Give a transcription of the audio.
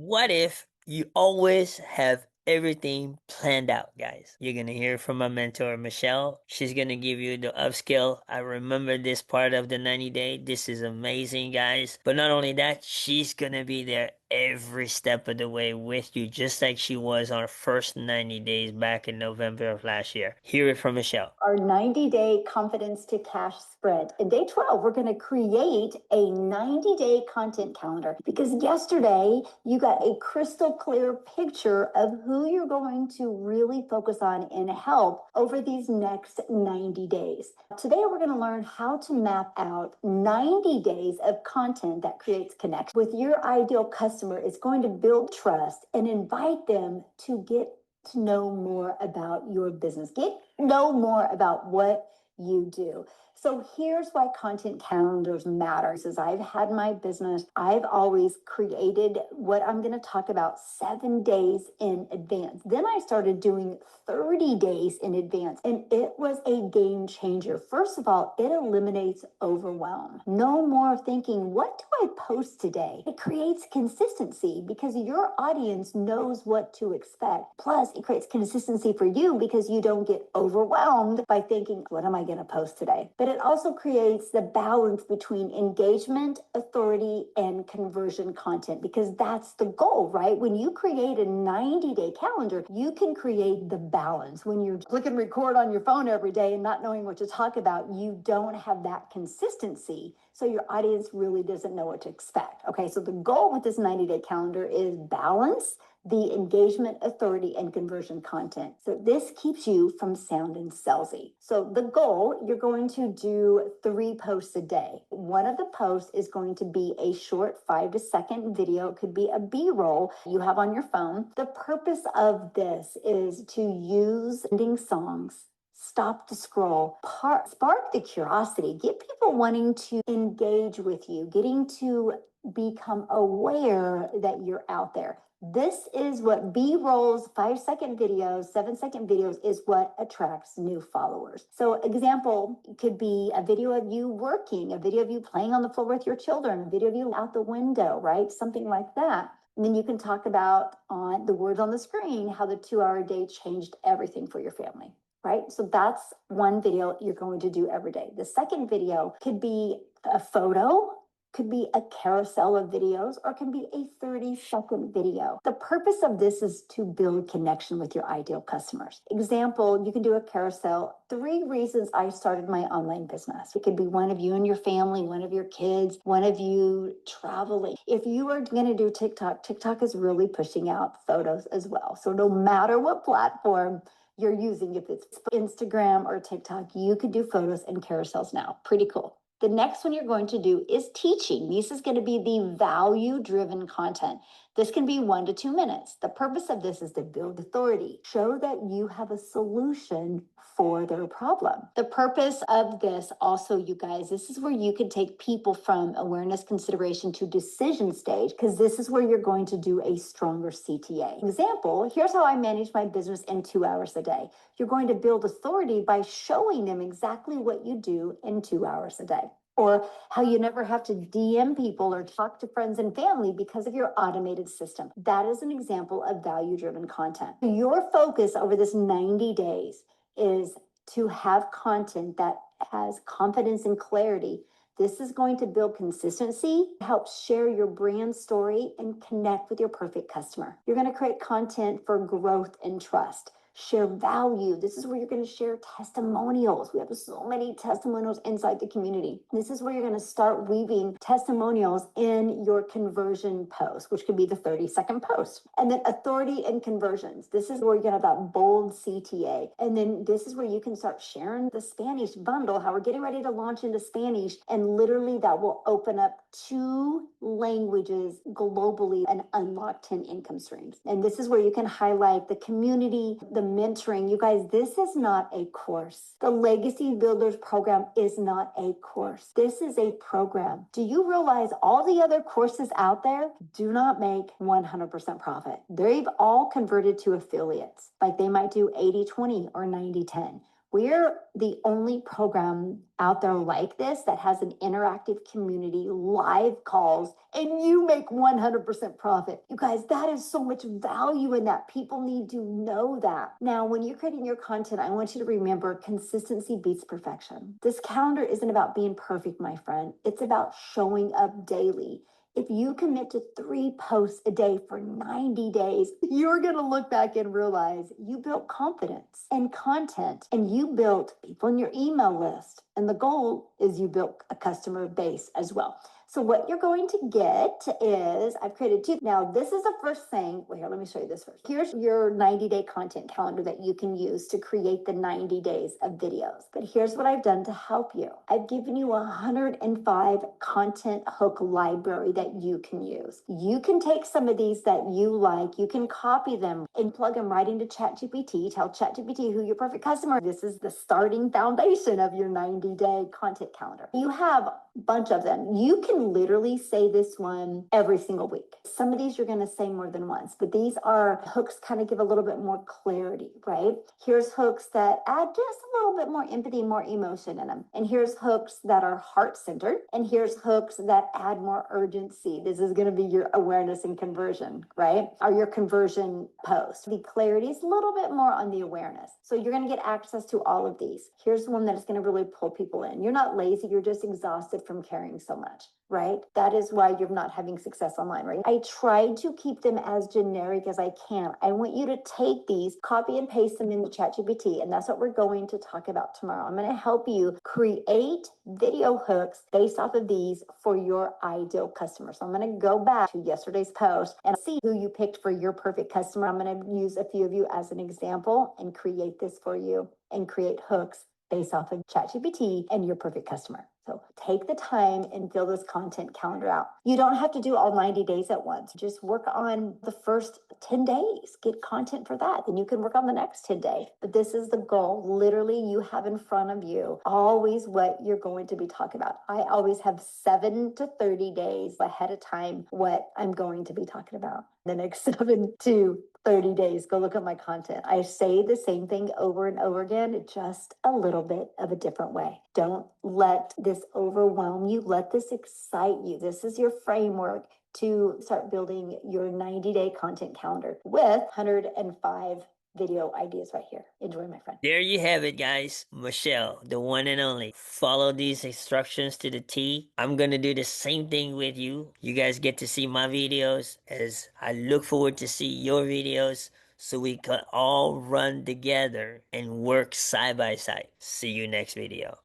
What if you always have everything planned out, guys? You're gonna hear from my mentor, Michelle. She's gonna give you the upskill. I remember this part of the 90 day. This is amazing, guys. But not only that, she's gonna be there every step of the way with you, just like she was on her first 90 days back in November of last year. Hear it from Michelle. Our 90-day confidence to cash sprint. In day 12, we're going to create a 90-day content calendar because yesterday you got a crystal clear picture of who you're going to really focus on and help over these next 90 days. Today, we're going to learn how to map out 90 days of content that creates connection with your ideal customer. It's going to build trust and invite them to get to know more about your business. Get know more about what you do. So here's why content calendars matter. As I've had my business, I've always created what I'm going to talk about 7 days in advance. Then I started doing 30 days in advance, and it was a game changer. First of all, it eliminates overwhelm. No more thinking, what do I post today? It creates consistency because your audience knows what to expect. Plus, it creates consistency for you because you don't get overwhelmed by thinking, what am I going to post today? But it also creates the balance between engagement, authority, and conversion content because that's the goal, right? When you create a 90-day calendar, you can create the balance. When you're clicking record on your phone every day and not knowing what to talk about, you don't have that consistency. So your audience really doesn't know what to expect. Okay, so the goal with this 90-day calendar is balance the engagement, authority, and conversion content. So this keeps you from sounding salesy. So the goal, you're going to do 3 posts a day. One of the posts is going to be a short 5-second video. It could be a B-roll you have on your phone. The purpose of this is to use ending songs, stop the scroll, spark the curiosity, get people wanting to engage with you, getting to become aware that you're out there. This is what B-rolls, 5-second videos, 7-second videos is what attracts new followers. So example could be a video of you working, a video of you playing on the floor with your children, a video of you out the window, right? Something like that. And then you can talk about on the words on the screen, how the 2-hour day changed everything for your family. Right? So that's one video you're going to do every day. The second video could be a photo, could be a carousel of videos, or can be a 30-second video. The purpose of this is to build connection with your ideal customers. Example, you can do a carousel. 3 reasons I started my online business. It could be one of you and your family, one of your kids, one of you traveling. If you are going to do TikTok, TikTok is really pushing out photos as well. So no matter what platform you're using, if it's Instagram or TikTok, you could do photos and carousels now. Pretty cool. The next one you're going to do is teaching. This is going to be the value-driven content. This can be 1 to 2 minutes. The purpose of this is to build authority, show that you have a solution for their problem. The purpose of this also, you guys, this is where you can take people from awareness, consideration to decision stage, because this is where you're going to do a stronger CTA. Example, here's how I manage my business in 2 hours a day. You're going to build authority by showing them exactly what you do in 2 hours a day. Or how you never have to DM people or talk to friends and family because of your automated system. That is an example of value-driven content. Your focus over this 90 days is to have content that has confidence and clarity. This is going to build consistency, help share your brand story, and connect with your perfect customer. You're going to create content for growth and trust. Share value. This is where you're going to share testimonials. We have so many testimonials inside the community. This is where you're going to start weaving testimonials in your conversion post, which could be the 30-second post. And then authority and conversions. This is where you're going to have that bold CTA. And then this is where you can start sharing the Spanish bundle, how we're getting ready to launch into Spanish. And literally that will open up 2 languages globally and unlock 10 income streams. And this is where you can highlight the community, the mentoring. You guys, this is not a course. The Legacy Builders program is not a course. This is a program. Do you realize all the other courses out there do not make 100% profit? They've all converted to affiliates. Like they might do 80-20 or 90-10. We're the only program out there like this that has an interactive community, live calls, and you make 100% profit. You guys, that is so much value in that. People need to know that. Now, when you're creating your content, I want you to remember consistency beats perfection. This calendar isn't about being perfect, my friend. It's about showing up daily. If you commit to 3 posts a day for 90 days, you're going to look back and realize you built confidence and content and you built people in your email list. And the goal is you built a customer base as well. So what you're going to get is I've created two. Now, this is the first thing. Wait, here, let me show you this first. Here's your 90-day content calendar that you can use to create the 90 days of videos. But here's what I've done to help you. I've given you 105 content hook library that you can use. You can take some of these that you like, you can copy them and plug them right into ChatGPT. Tell ChatGPT who your perfect customer. This is the starting foundation of your 90-day content calendar. You have a bunch of them. You can literally say this one every single week. Some of these you're going to say more than once, but these are hooks kind of give a little bit more clarity, right? Here's hooks that add just a little bit more empathy, more emotion in them. And here's hooks that are heart-centered. And here's hooks that add more urgency. This is going to be your awareness and conversion, right? Or your conversion post. The clarity is a little bit more on the awareness. So you're going to get access to all of these. Here's one that is going to really pull people in. You're not lazy. You're just exhausted from carrying so much, right? That is why you're not having success online, right? I try to keep them as generic as I can. I want you to take these, copy and paste them into ChatGPT, and that's what we're going to talk about tomorrow. I'm going to help you create video hooks based off of these for your ideal customer. So I'm going to go back to yesterday's post and see who you picked for your perfect customer. I'm going to use a few of you as an example and create this for you and create hooks based off of ChatGPT and your perfect customer. So take the time and fill this content calendar out. You don't have to do all 90 days at once. Just work on the first 10 days. Get content for that. Then you can work on the next 10 days. But this is the goal. Literally, you have in front of you always what you're going to be talking about. I always have 7 to 30 days ahead of time what I'm going to be talking about. The next 7 to 30 days, go look at my content. I say the same thing over and over again, just a little bit of a different way. Don't let this overwhelm you. Let this excite you. This is your framework to start building your 90-day content calendar with 105 video ideas right here. Enjoy, my friend. There you have it, guys. Michelle, the one and only. Follow these instructions to the T. I'm going to do the same thing with you. You guys get to see my videos as I look forward to see your videos so we can all run together and work side by side. See you next video.